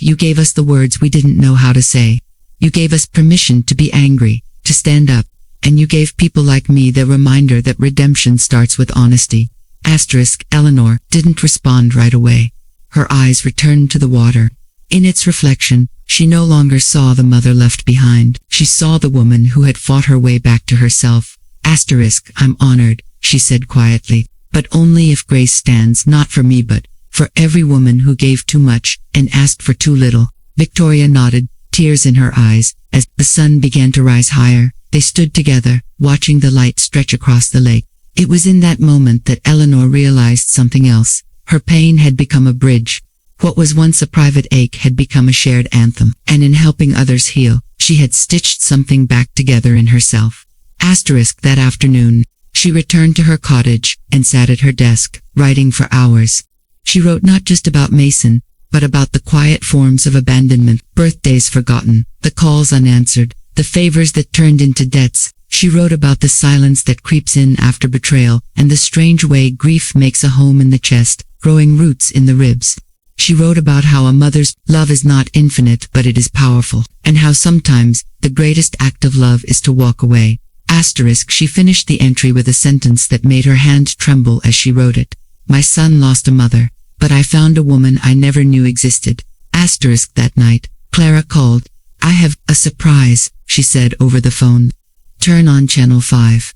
you gave us the words we didn't know how to say. You gave us permission to be angry, to stand up, and you gave people like me the reminder that redemption starts with honesty." Eleanor didn't respond right away. Her eyes returned to the water. In its reflection, she no longer saw the mother left behind. She saw the woman who had fought her way back to herself. "I'm honored," she said quietly, "but only if Grace stands not for me but for every woman who gave too much and asked for too little." Victoria nodded, tears in her eyes. As the sun began to rise higher, they stood together, watching the light stretch across the lake. It was in that moment that Eleanor realized something else. Her pain had become a bridge. What was once a private ache had become a shared anthem, and in helping others heal, she had stitched something back together in herself. That afternoon, she returned to her cottage and sat at her desk, writing for hours. She wrote not just about Mason, but about the quiet forms of abandonment, birthdays forgotten, the calls unanswered, the favors that turned into debts. She wrote about the silence that creeps in after betrayal, and the strange way grief makes a home in the chest, growing roots in the ribs. She wrote about how a mother's love is not infinite but it is powerful, and how sometimes the greatest act of love is to walk away. She finished the entry with a sentence that made her hand tremble as she wrote it. "My son lost a mother, but I found a woman I never knew existed." That night, Clara called. "I have a surprise," she said over the phone. "Turn on channel 5.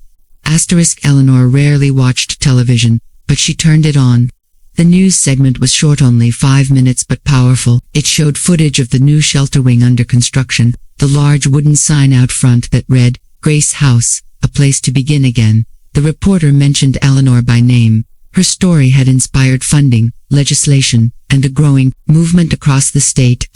Eleanor rarely watched television, but she turned it on. The news segment was short, only 5 minutes, but powerful. It showed footage of the new shelter wing under construction, the large wooden sign out front that read, "Grace House, a place to begin again." The reporter mentioned Eleanor by name. Her story had inspired funding, legislation, and a growing movement across the state.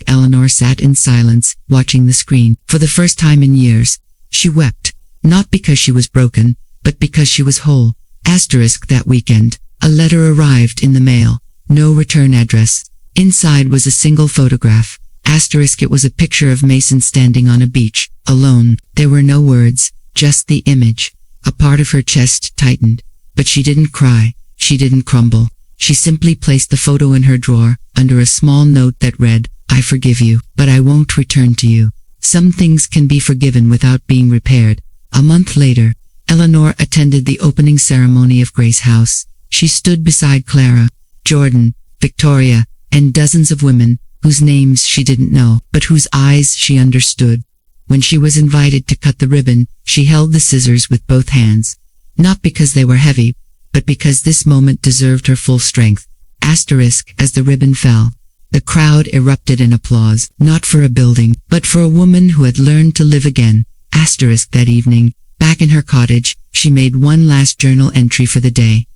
Eleanor sat in silence, watching the screen. For the first time in years, she wept, not because she was broken, but because she was whole. That weekend, a letter arrived in the mail. No return address. Inside was a single photograph. It was a picture of Mason standing on a beach, alone. There were no words, just the image. A part of her chest tightened. But she didn't cry. She didn't crumble. She simply placed the photo in her drawer, under a small note that read, "I forgive you, but I won't return to you." Some things can be forgiven without being repaired. A month later, Eleanor attended the opening ceremony of Grace House. She stood beside Clara, Jordan, Victoria, and dozens of women, whose names she didn't know, but whose eyes she understood. When she was invited to cut the ribbon, she held the scissors with both hands. Not because they were heavy, but because this moment deserved her full strength. As the ribbon fell, the crowd erupted in applause, not for a building, but for a woman who had learned to live again. That evening, back in her cottage, she made one last journal entry for the day.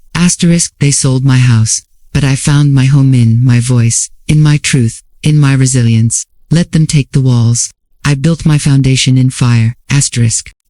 They sold my house, but I found my home in my voice, in my truth, in my resilience. Let them take the walls. I built my foundation in fire.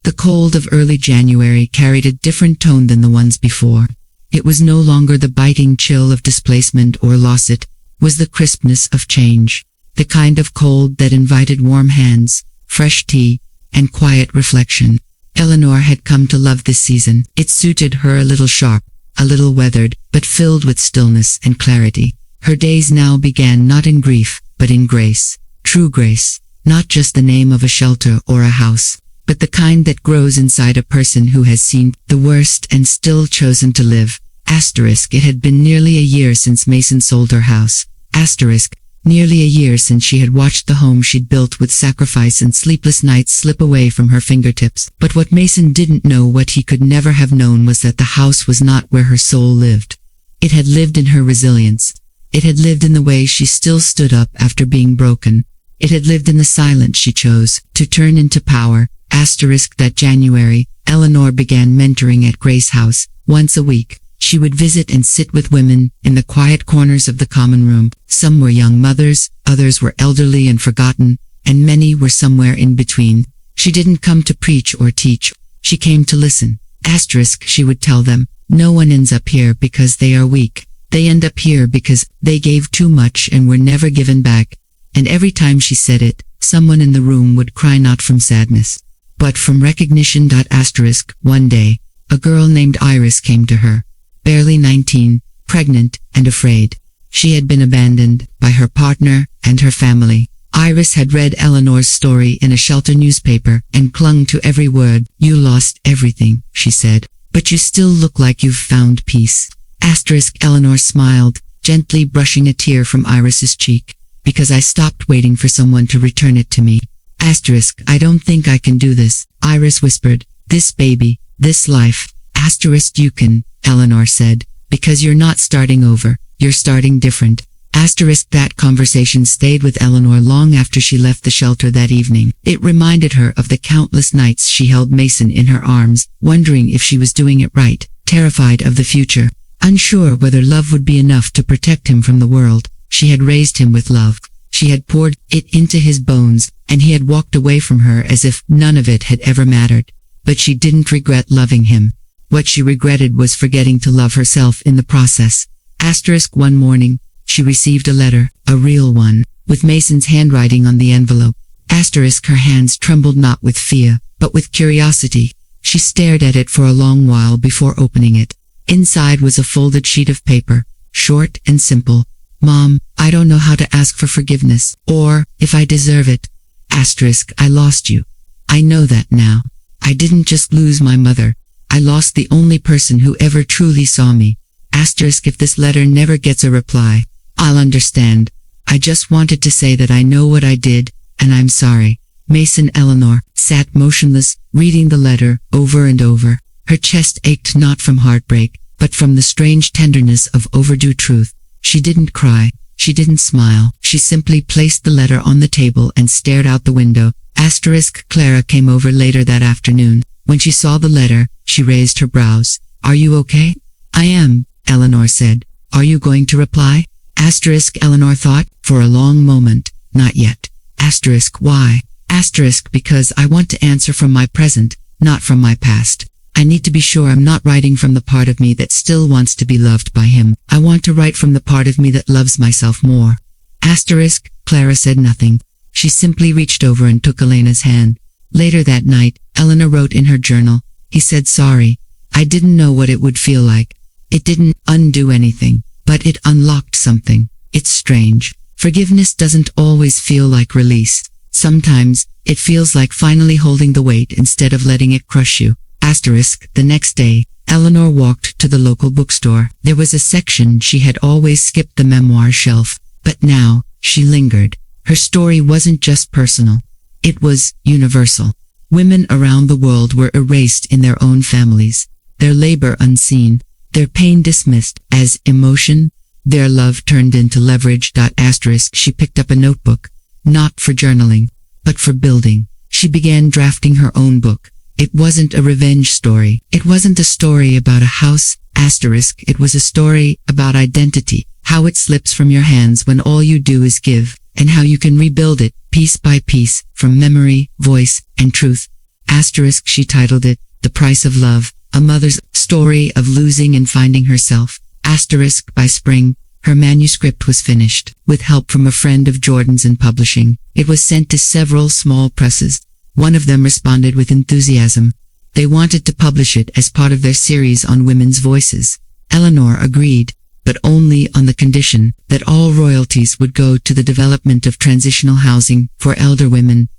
The cold of early January carried a different tone than the ones before. It was no longer the biting chill of displacement or loss, it was the crispness of change. The kind of cold that invited warm hands, fresh tea, and quiet reflection. Eleanor had come to love this season. It suited her, a little sharp, a little weathered, but filled with stillness and clarity. Her days now began not in grief, but in grace. True grace. Not just the name of a shelter or a house, but the kind that grows inside a person who has seen the worst and still chosen to live. Asterisk, it had been nearly a year since Mason sold her house. Asterisk, nearly a year since she had watched the home she'd built with sacrifice and sleepless nights slip away from her fingertips. But what Mason didn't know, what he could never have known, was that the house was not where her soul lived. It had lived in her resilience. It had lived in the way she still stood up after being broken. It had lived in the silence she chose to turn into power. Asterisk, that January, Eleanor began mentoring at Grace House. Once a week, she would visit and sit with women in the quiet corners of the common room. Some were young mothers, others were elderly and forgotten, and many were somewhere in between. She didn't come to preach or teach. She came to listen. Asterisk, she would tell them, no one ends up here because they are weak. They end up here because they gave too much and were never given back. And every time she said it, someone in the room would cry, not from sadness, but from recognition. Asterisk, one day, a girl named Iris came to her, barely 19, pregnant and afraid. She had been abandoned by her partner and her family. Iris had read Eleanor's story in a shelter newspaper and clung to every word. You lost everything, she said, but you still look like you've found peace. Asterisk, Eleanor smiled, gently brushing a tear from Iris's cheek. Because I stopped waiting for someone to return it to me. Asterisk, I don't think I can do this, Iris whispered. This baby, this life. Asterisk, you can, Eleanor said, because you're not starting over, you're starting different. Asterisk, that conversation stayed with Eleanor long after she left the shelter that evening. It reminded her of the countless nights she held Mason in her arms, wondering if she was doing it right, terrified of the future, unsure whether love would be enough to protect him from the world. She had raised him with love. She had poured it into his bones, and he had walked away from her as if none of it had ever mattered. But she didn't regret loving him. What she regretted was forgetting to love herself in the process. Asterisk, one morning, she received a letter, a real one, with Mason's handwriting on the envelope. Asterisk, her hands trembled not with fear, but with curiosity. She stared at it for a long while before opening it. Inside was a folded sheet of paper, short and simple. Mom, I don't know how to ask for forgiveness, or if I deserve it. Asterisk, I lost you. I know that now. I didn't just lose my mother. I lost the only person who ever truly saw me. Asterisk, if this letter never gets a reply, I'll understand. I just wanted to say that I know what I did, and I'm sorry. Mason. Eleanor sat motionless, reading the letter over and over. Her chest ached not from heartbreak, but from the strange tenderness of overdue truth. She didn't cry. She didn't smile. She simply placed the letter on the table and stared out the window. Asterisk, Clara came over later that afternoon. When she saw the letter, she raised her brows. Are you okay? I am, Eleanor said. Are you going to reply? Asterisk, Eleanor thought, for a long moment. Not yet. Asterisk, why? Asterisk, because I want to answer from my present, not from my past. I need to be sure I'm not writing from the part of me that still wants to be loved by him. I want to write from the part of me that loves myself more. Asterisk, Clara said nothing. She simply reached over and took Elena's hand. Later that night, Eleanor wrote in her journal, he said sorry. I didn't know what it would feel like. It didn't undo anything, but it unlocked something. It's strange. Forgiveness doesn't always feel like release. Sometimes, it feels like finally holding the weight instead of letting it crush you. Asterisk, the next day, Eleanor walked to the local bookstore. There was a section she had always skipped, the memoir shelf, but now, she lingered. Her story wasn't just personal. It was universal. Women around the world were erased in their own families, their labor unseen, their pain dismissed as emotion, their love turned into leverage. Asterisk, she picked up a notebook, not for journaling, but for building. She began drafting her own book. It wasn't a revenge story. It wasn't a story about a house. Asterisk, it was a story about identity, how it slips from your hands when all you do is give, and how you can rebuild it, piece by piece, from memory, voice, and truth. Asterisk, she titled it, The Price of Love, a mother's story of losing and finding herself. Asterisk, by spring, her manuscript was finished, with help from a friend of Jordan's in publishing. It was sent to several small presses. One of them responded with enthusiasm. They wanted to publish it as part of their series on women's voices. Eleanor agreed, but only on the condition that all royalties would go to the development of transitional housing for elder women.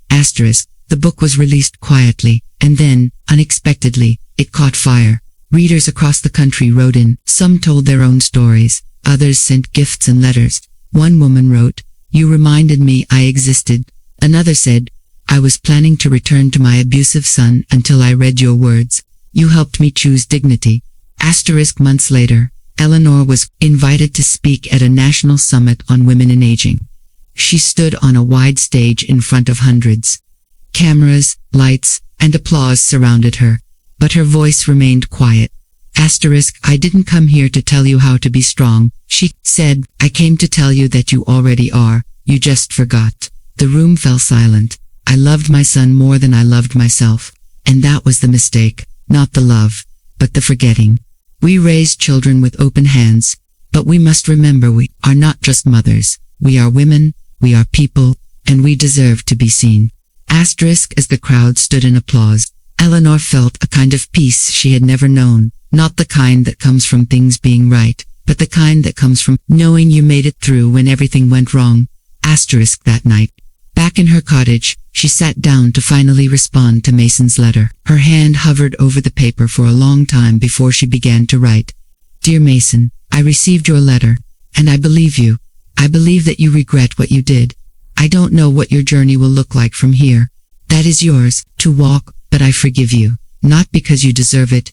The book was released quietly, and then, unexpectedly, it caught fire. Readers across the country wrote in. Some told their own stories, others sent gifts and letters. One woman wrote, "You reminded me I existed." Another said, "I was planning to return to my abusive son until I read your words. You helped me choose dignity." Months later, Eleanor was invited to speak at a national summit on women in aging. She stood on a wide stage in front of hundreds. Cameras, lights, and applause surrounded her, but her voice remained quiet. "I didn't come here to tell you how to be strong," she said. "I came to tell you that you already are. You just forgot." The room fell silent. "I loved my son more than I loved myself. And that was the mistake, not the love, but the forgetting. We raise children with open hands, but we must remember we are not just mothers. We are women, we are people, and we deserve to be seen." As the crowd stood in applause, Eleanor felt a kind of peace she had never known, not the kind that comes from things being right, but the kind that comes from knowing you made it through when everything went wrong. That night, back in her cottage, she sat down to finally respond to Mason's letter. Her hand hovered over the paper for a long time before she began to write. "Dear Mason, I received your letter, and I believe you. I believe that you regret what you did. I don't know what your journey will look like from here. That is yours to walk, but I forgive you, not because you deserve it,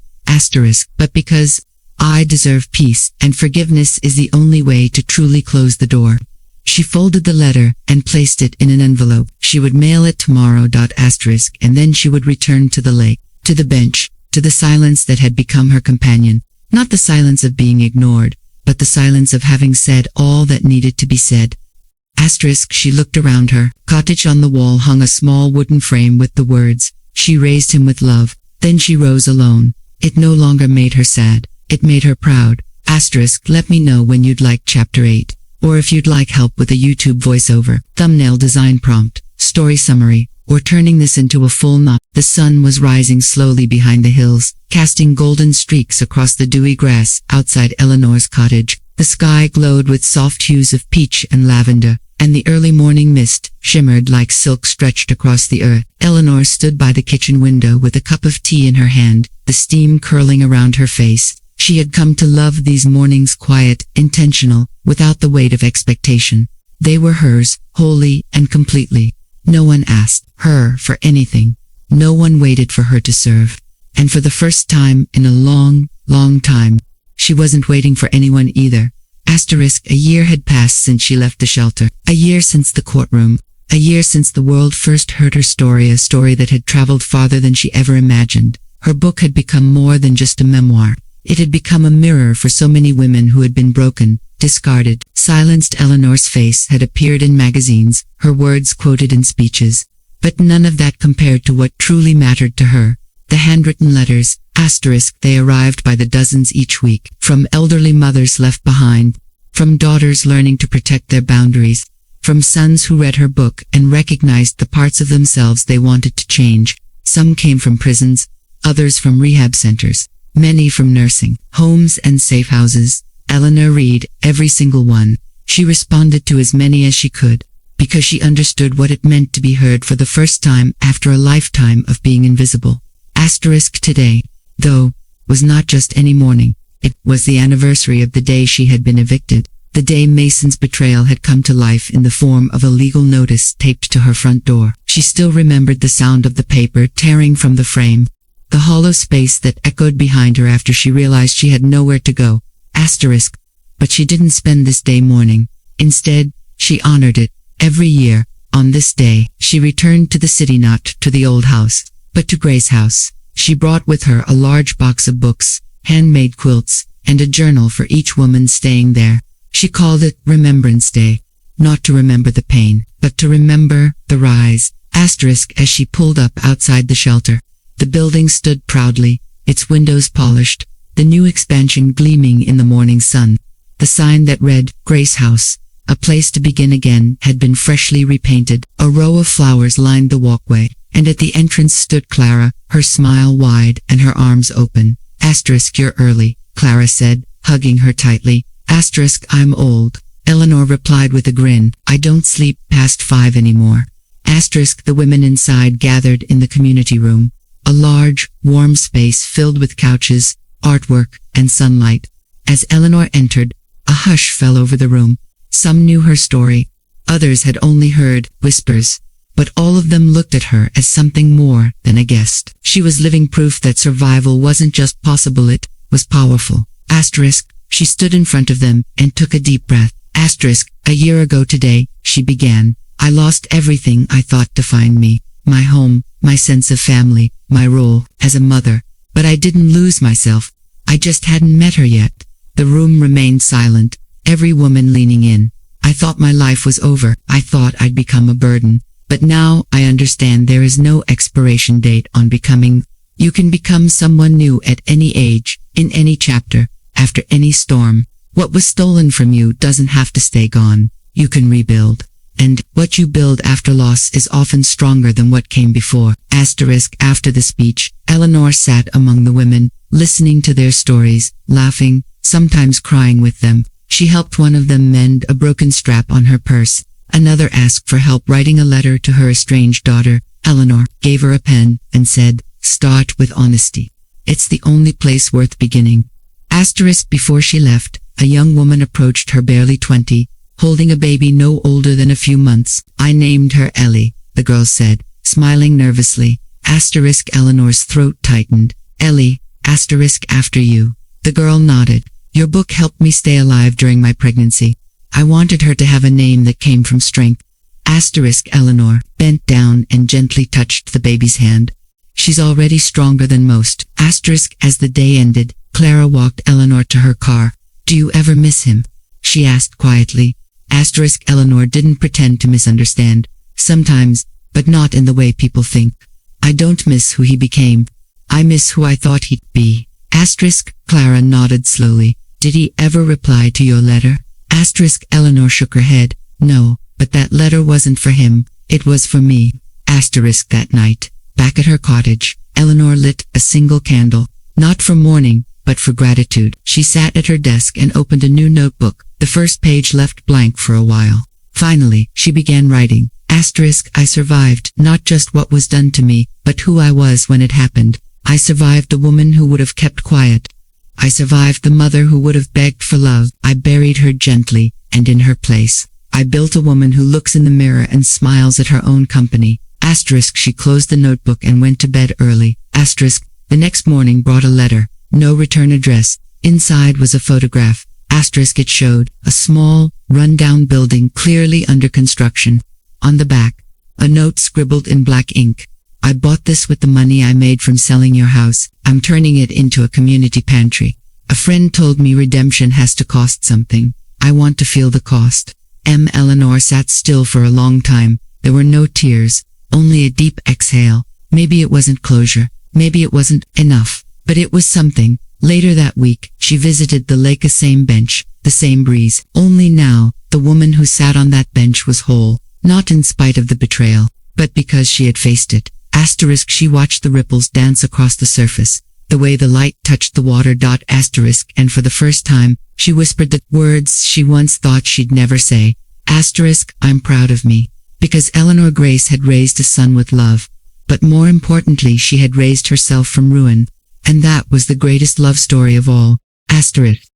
but because I deserve peace, and forgiveness is the only way to truly close the door." She folded the letter and placed it in an envelope. She would mail it tomorrow. And then she would return to the lake, to the bench, to the silence that had become her companion. Not the silence of being ignored, but the silence of having said all that needed to be said. She looked around her. Cottage. On the wall hung a small wooden frame with the words, "She raised him with love." Then she rose alone. It no longer made her sad. It made her proud. Let me know when you'd like chapter 8. Or if you'd like help with a YouTube voiceover, thumbnail design prompt, story summary, or turning this into a full novel. The sun was rising slowly behind the hills, casting golden streaks across the dewy grass outside Eleanor's cottage. The sky glowed with soft hues of peach and lavender, and the early morning mist shimmered like silk stretched across the earth. Eleanor stood by the kitchen window with a cup of tea in her hand, the steam curling around her face. She had come to love these mornings quiet, intentional, without the weight of expectation. They were hers, wholly and completely. No one asked her for anything. No one waited for her to serve. And for the first time in a long, long time, she wasn't waiting for anyone either. A year had passed since she left the shelter. A year since the courtroom. A year since the world first heard her story, a story that had traveled farther than she ever imagined. Her book had become more than just a memoir. It had become a mirror for so many women who had been broken, discarded, silenced. Eleanor's face had appeared in magazines, her words quoted in speeches. But none of that compared to what truly mattered to her. The handwritten letters, they arrived by the dozens each week, from elderly mothers left behind, from daughters learning to protect their boundaries, from sons who read her book and recognized the parts of themselves they wanted to change. Some came from prisons, others from rehab centers. Many from nursing homes and safe houses. Eleanor read every single one. She responded to as many as she could, because she understood what it meant to be heard for the first time after a lifetime of being invisible. Today, though, was not just any morning. It was the anniversary of the day she had been evicted, the day Mason's betrayal had come to life in the form of a legal notice taped to her front door. She still remembered the sound of the paper tearing from the frame, the hollow space that echoed behind her after she realized she had nowhere to go. But she didn't spend this day mourning. Instead, she honored it. Every year, on this day, she returned to the city, not to the old house, but to Grace's house. She brought with her a large box of books, handmade quilts, and a journal for each woman staying there. She called it Remembrance Day, not to remember the pain, but to remember the rise. As she pulled up outside the shelter, the building stood proudly, its windows polished, the new expansion gleaming in the morning sun. The sign that read, Grace House, a place to begin again, had been freshly repainted. A row of flowers lined the walkway, and at the entrance stood Clara, her smile wide and her arms open. You're early, Clara said, hugging her tightly. Asterisk, I'm old. Eleanor replied with a grin. I don't sleep past 5 anymore. Asterisk, the women inside gathered in the community room. A large, warm space filled with couches, artwork, and sunlight. As Eleanor entered, a hush fell over the room. Some knew her story. Others had only heard whispers. But all of them looked at her as something more than a guest. She was living proof that survival wasn't just possible, it was powerful. Asterisk, she stood in front of them and took a deep breath. Asterisk, a year ago today, she began. I lost everything I thought defined me. My home, my sense of family, my role as a mother. But I didn't lose myself. I just hadn't met her yet. The room remained silent, every woman leaning in. I thought my life was over. I thought I'd become a burden. But now I understand there is no expiration date on becoming. You can become someone new at any age, in any chapter, after any storm. What was stolen from you doesn't have to stay gone. You can rebuild. And what you build after loss is often stronger than what came before. Asterisk, after the speech, Eleanor sat among the women, listening to their stories, laughing, sometimes crying with them. She helped one of them mend a broken strap on her purse. Another asked for help writing a letter to her estranged daughter. Eleanor gave her a pen and said, start with honesty. It's the only place worth beginning. Asterisk, before she left, a young woman approached her, barely 20, holding a baby no older than a few months. I named her Ellie, the girl said, smiling nervously. Asterisk, Eleanor's throat tightened. Ellie, asterisk, after you. The girl nodded. Your book helped me stay alive during my pregnancy. I wanted her to have a name that came from strength. Asterisk, Eleanor bent down and gently touched the baby's hand. She's already stronger than most. Asterisk, as the day ended, Clara walked Eleanor to her car. Do you ever miss him? She asked quietly. Asterisk, Eleanor didn't pretend to misunderstand. Sometimes, but not in the way people think. I don't miss who he became. I miss who I thought he'd be. Asterisk, Clara nodded slowly. Did he ever reply to your letter? Asterisk, Eleanor shook her head. No, but that letter wasn't for him. It was for me. Asterisk, that night, back at her cottage, Eleanor lit a single candle. Not for mourning, but for gratitude. She sat at her desk and opened a new notebook, the first page left blank for a while. Finally, she began writing. Asterisk, I survived, not just what was done to me, but who I was when it happened. I survived the woman who would have kept quiet. I survived the mother who would have begged for love. I buried her gently, and in her place, I built a woman who looks in the mirror and smiles at her own company. Asterisk, she closed the notebook and went to bed early. Asterisk, the next morning brought a letter. No return address. Inside was a photograph. Asterisk, it showed a small, run-down building clearly under construction. On the back, a note scribbled in black ink. I bought this with the money I made from selling your house. I'm turning it into a community pantry. A friend told me redemption has to cost something. I want to feel the cost. Eleanor sat still for a long time. There were no tears, only a deep exhale. Maybe it wasn't closure. Maybe it wasn't enough. But it was something. Later that week, she visited the lake, a same bench, the same breeze. Only now, the woman who sat on that bench was whole. Not in spite of the betrayal, but because she had faced it. Asterisk, she watched the ripples dance across the surface, the way the light touched the water. Asterisk, and for the first time, she whispered the words she once thought she'd never say. Asterisk, I'm proud of me. Because Eleanor Grace had raised a son with love. But more importantly, she had raised herself from ruin. And that was the greatest love story of all. Asterisk.